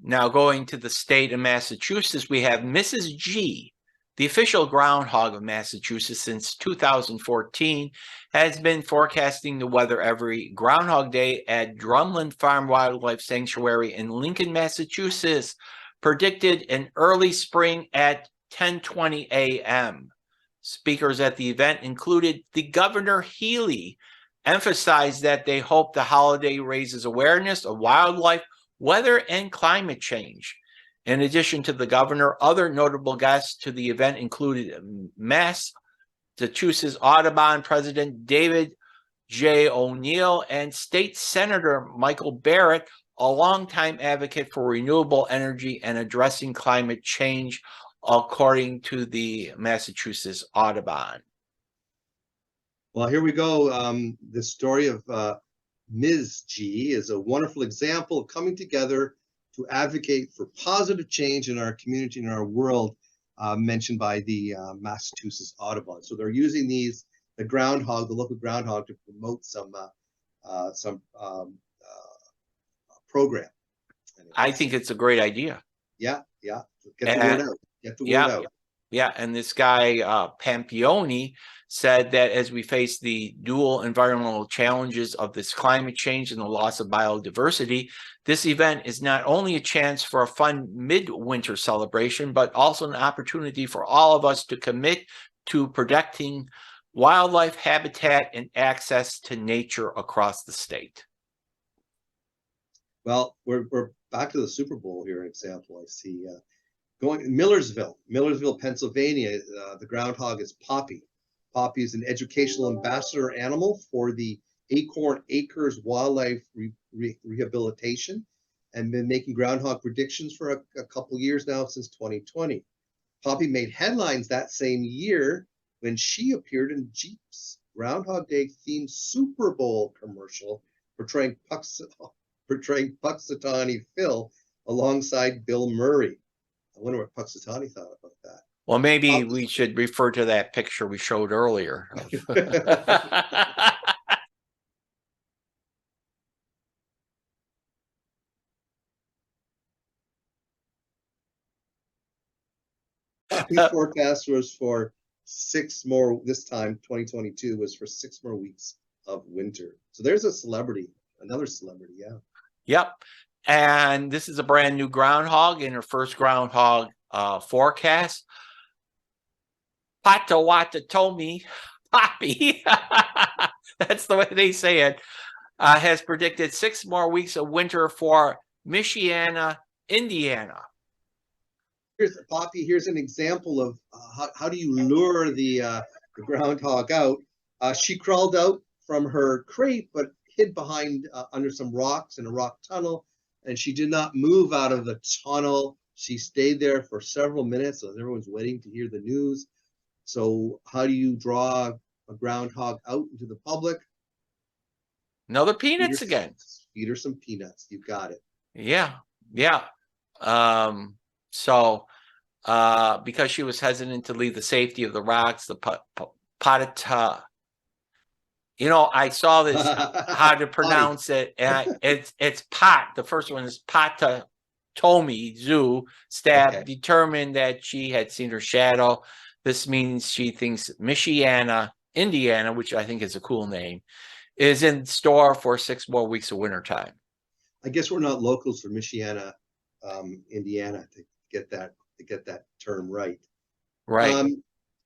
Now, going to the state of Massachusetts, we have Mrs. G, the official groundhog of Massachusetts since 2014, has been forecasting the weather every Groundhog Day at Drumlin Farm Wildlife Sanctuary in Lincoln, Massachusetts, predicted an early spring at 10:20 a.m. Speakers at the event included the Governor Healy, emphasized that they hope the holiday raises awareness of wildlife, weather, and climate change. In addition to the governor, other notable guests to the event included Massachusetts Audubon President David J. O'Neill and State Senator Michael Barrett, a longtime advocate for renewable energy and addressing climate change, according to the Massachusetts Audubon. Well, here we go. The story of Ms. G is a wonderful example of coming together to advocate for positive change in our community and our world, mentioned by the Massachusetts Audubon. So they're using the groundhog, the local groundhog, to promote some program. I think it's a great idea. Yeah. Get the word out. Get the word out. Yeah, and this guy, Pampioni, said that as we face the dual environmental challenges of this climate change and the loss of biodiversity, this event is not only a chance for a fun midwinter celebration, but also an opportunity for all of us to commit to protecting wildlife habitat and access to nature across the state. Well, we're back to the Super Bowl here, an example I see. Going Millersville, Pennsylvania, the groundhog is Poppy. Poppy is an educational ambassador animal for the Acorn Acres Wildlife Rehabilitation and been making groundhog predictions for a couple years now, since 2020. Poppy made headlines that same year when she appeared in Jeep's Groundhog Day themed Super Bowl commercial portraying Punxsutawney Phil alongside Bill Murray. I wonder what Punxsutawney thought about that. Well, maybe we should refer to that picture we showed earlier. Poppy's forecast was for 6 more, this time 2022 was for 6 more weeks of winter. So there's a celebrity, another celebrity, yeah. Yep. And this is a brand new groundhog in her first groundhog forecast. Potawatomi Poppy, that's the way they say it, has predicted 6 more weeks of winter for Michiana, Indiana. Here's Poppy. Here's an example of how do you lure the groundhog out. She crawled out from her crate, but hid behind under some rocks in a rock tunnel, and she did not move out of the tunnel. She stayed there for several minutes, so everyone's waiting to hear the news. So how do you draw a groundhog out into the public? Another peanuts again. Feed her some peanuts. You got it. Yeah. So because she was hesitant to leave the safety of the rocks, the I saw this how to pronounce it, and it's pot. The first one is Potawatomi Zoo staff determined that she had seen her shadow. This means she thinks Michiana, Indiana, which I think is a cool name, is in store for 6 more weeks of wintertime. I guess we're not locals for Michiana, Indiana, to get that term right. Right.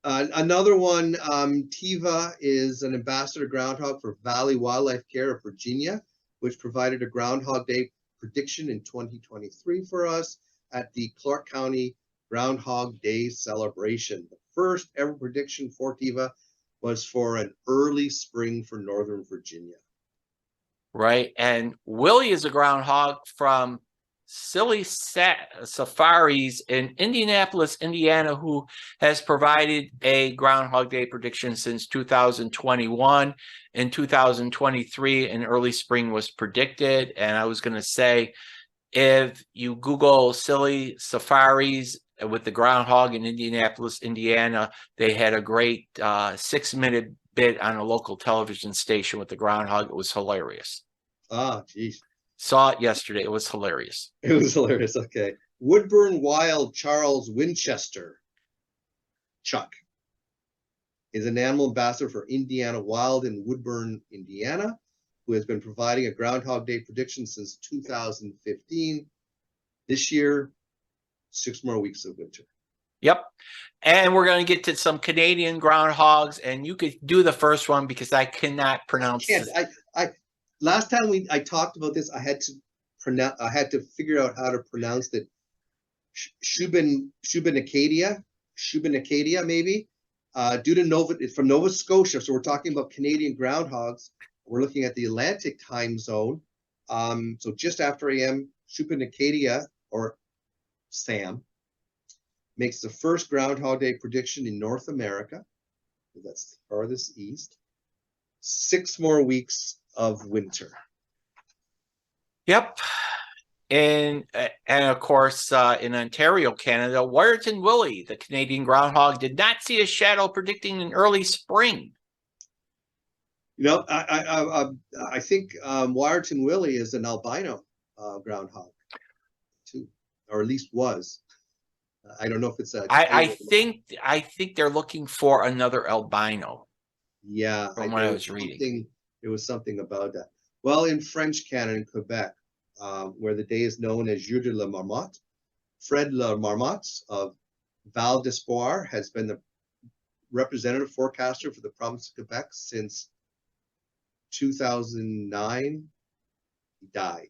Another one, Tiva is an ambassador groundhog for Valley Wildlife Care of Virginia, which provided a Groundhog Day prediction in 2023 for us at the Clark County Groundhog Day celebration. The first ever prediction for Tiva was for an early spring for Northern Virginia. Right. And Willie is a groundhog from Silly Safaris in Indianapolis, Indiana, who has provided a Groundhog Day prediction since 2021. In 2023, an early spring was predicted. And I was going to say, if you Google Silly Safaris with the groundhog in Indianapolis, Indiana, they had a great 6-minute bit on a local television station with the groundhog. It was hilarious. Ah, geez. Saw it yesterday. It was hilarious. It was hilarious. Okay. Woodburn Wild Charles Winchester Chuck is an animal ambassador for Indiana Wild in Woodburn, Indiana, who has been providing a Groundhog Day prediction since 2015. This year, 6 more weeks of winter. Yep. And we're going to get to some Canadian groundhogs, and you could do the first one because I cannot pronounce it. Last time I talked about this, I had to figure out how to pronounce it. Shubenacadie maybe. Due to it's from Nova Scotia, so we're talking about Canadian groundhogs. We're looking at the Atlantic time zone. So just after AM, Shubenacadie or Sam makes the first Groundhog Day prediction in North America. That's the farthest east. 6 more weeks of winter. Yep. And of course, in Ontario, Canada, Wiarton Willie, the Canadian groundhog, did not see a shadow predicting an early spring. You know, I think Wiarton Willie is an albino groundhog, too, or at least was. I don't know if it's a. I think they're looking for another albino. Yeah, from what I was reading, it was something about that. Well, in French Canada and Quebec, where the day is known as Jour de la Marmotte, Fred La Marmotte of Val d'Espoir has been the representative forecaster for the province of Quebec since 2009. He died,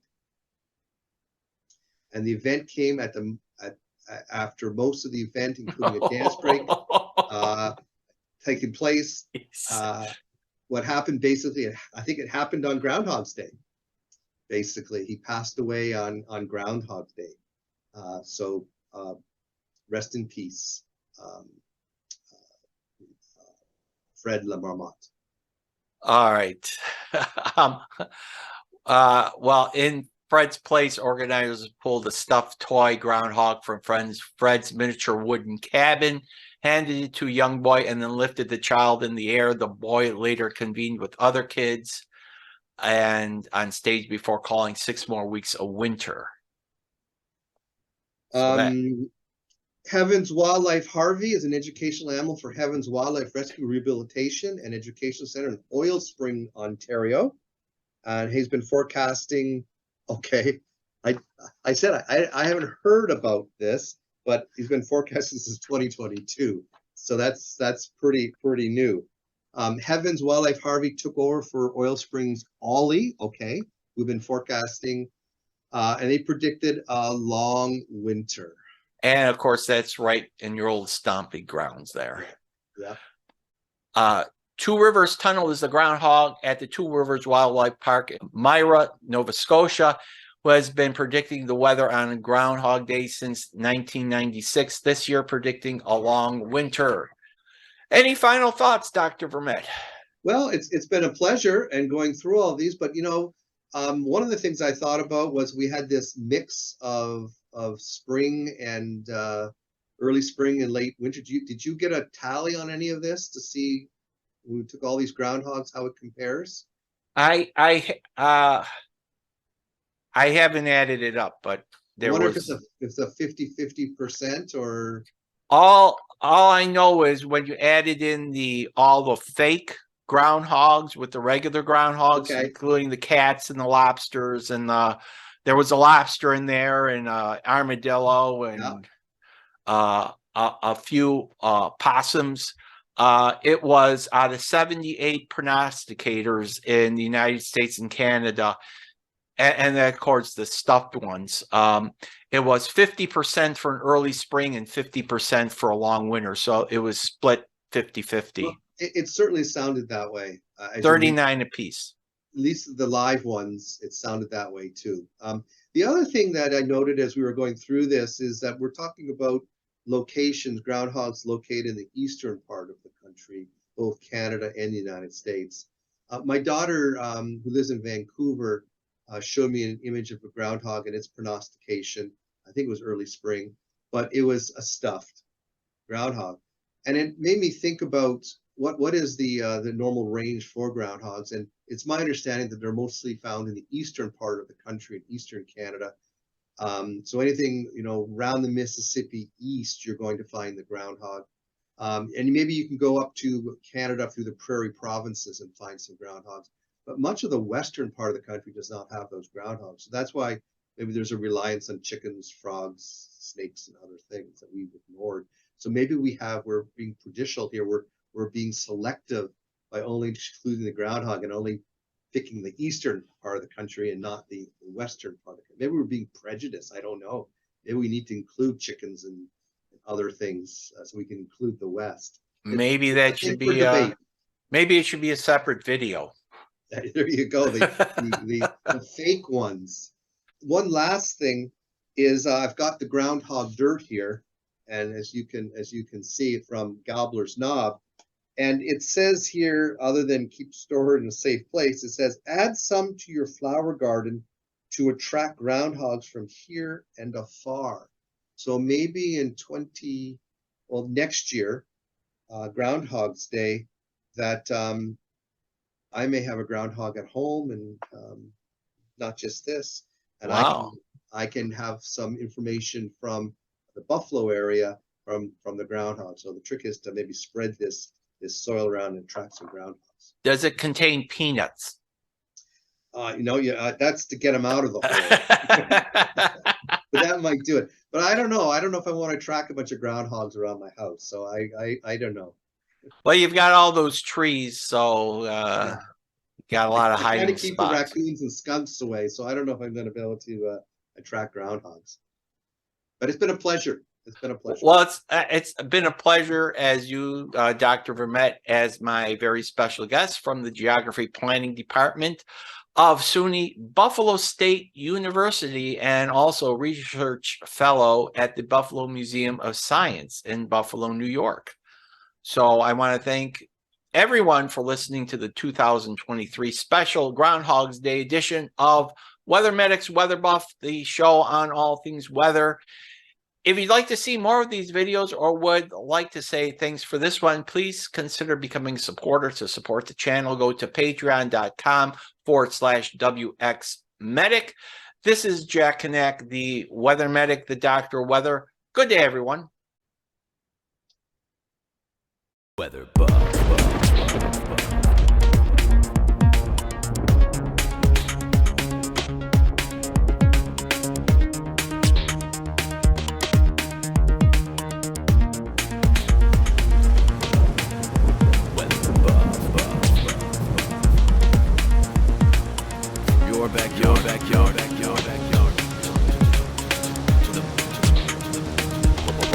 and the event came after most of the event, including a dance break, taking place. What happened basically, I think it happened on Groundhog's Day. Basically, he passed away on Groundhog Day. So rest in peace, Fred La Marmotte. All right. Well, in Fred's place, organizers pulled a stuffed toy groundhog from Fred's miniature wooden cabin, handed it to a young boy, and then lifted the child in the air. The boy later convened with other kids and on stage before calling 6 more weeks of winter. Heavens Wildlife Harvey is an educational animal for Heavens Wildlife Rescue Rehabilitation and Education Center in Oil Spring, Ontario. And he's been forecasting. Okay, I said I haven't heard about this, but he's been forecasting since 2022, so that's pretty new. Heavens Wildlife Harvey took over for Oil Springs Ollie. Okay, we've been forecasting, and they predicted a long winter. And of course, that's right in your old stomping grounds there. Yeah. Two Rivers Tunnel is the groundhog at the Two Rivers Wildlife Park in Myra, Nova Scotia, who has been predicting the weather on Groundhog Day since 1996. This year, predicting a long winter. Any final thoughts, Dr. Vermette? Well, it's been a pleasure and going through all these, but you know, one of the things I thought about was we had this mix of spring and early spring and late winter. Did you get a tally on any of this to see? We took all these groundhogs, how it compares? I haven't added it up, but I wonder if it's a 50-50% or all I know is when you added in all the fake groundhogs with the regular groundhogs, okay, including the cats and the lobsters, and there was a lobster in there and armadillo and a few possums. It was out of 78 prognosticators in the United States and Canada, and then, of course, the stuffed ones. It was 50% for an early spring and 50% for a long winter. So it was split 50-50. Well, it certainly sounded that way. 39 apiece. At least the live ones, it sounded that way too. The other thing that I noted as we were going through this is that we're talking about locations, groundhogs located in the eastern part of the country, both Canada and the United States. My daughter, who lives in Vancouver, showed me an image of a groundhog and its prognostication. I think it was early spring, but it was a stuffed groundhog. And it made me think about what is the normal range for groundhogs? And it's my understanding that they're mostly found in the eastern part of the country, in eastern Canada. So anything, around the Mississippi east, you're going to find the groundhog. And maybe you can go up to Canada through the prairie provinces and find some groundhogs. But much of the western part of the country does not have those groundhogs. So that's why maybe there's a reliance on chickens, frogs, snakes, and other things that we've ignored. So maybe we're being prejudicial here. We're being selective by only excluding the groundhog and only picking the eastern part of the country and not the western part of the country. Maybe we're being prejudiced. I don't know. Maybe we need to include chickens and other things so we can include the West. Maybe that should be maybe it should be a separate video. There you go. The fake ones. One last thing is I've got the groundhog dirt here, and as you can see from Gobbler's Knob, and it says here, other than keep stored in a safe place, it says add some to your flower garden to attract groundhogs from here and afar. So maybe in next year, Groundhog's Day, that I may have a groundhog at home, and not just this. And wow. I can have some information from the Buffalo area from the groundhog. So the trick is to maybe spread this soil around and attract some groundhogs. Does it contain peanuts? That's to get them out of the hole. But that might do it. But I don't know. I don't know if I want to track a bunch of groundhogs around my house. So I don't know. Well, you've got all those trees, so got a lot of hiding spots. Keep the raccoons and skunks away. So I don't know if I'm going to be able to attract groundhogs. But it's been a pleasure. It's been a pleasure. Well, it's been a pleasure as you, Dr. Vermette, as my very special guest from the Geography Planning Department of SUNY Buffalo State University, and also research fellow at the Buffalo Museum of Science in Buffalo, New York. So I want to thank everyone for listening to the 2023 special Groundhog's Day edition of Weather Medics Weather Buff, the show on all things weather. If you'd like to see more of these videos or would like to say thanks for this one, please consider becoming a supporter. To support the channel, go to patreon.com/WX Medic. This is Jack Knack, the Weather Medic, the Doctor of Weather. Good day, everyone. Weather Buff.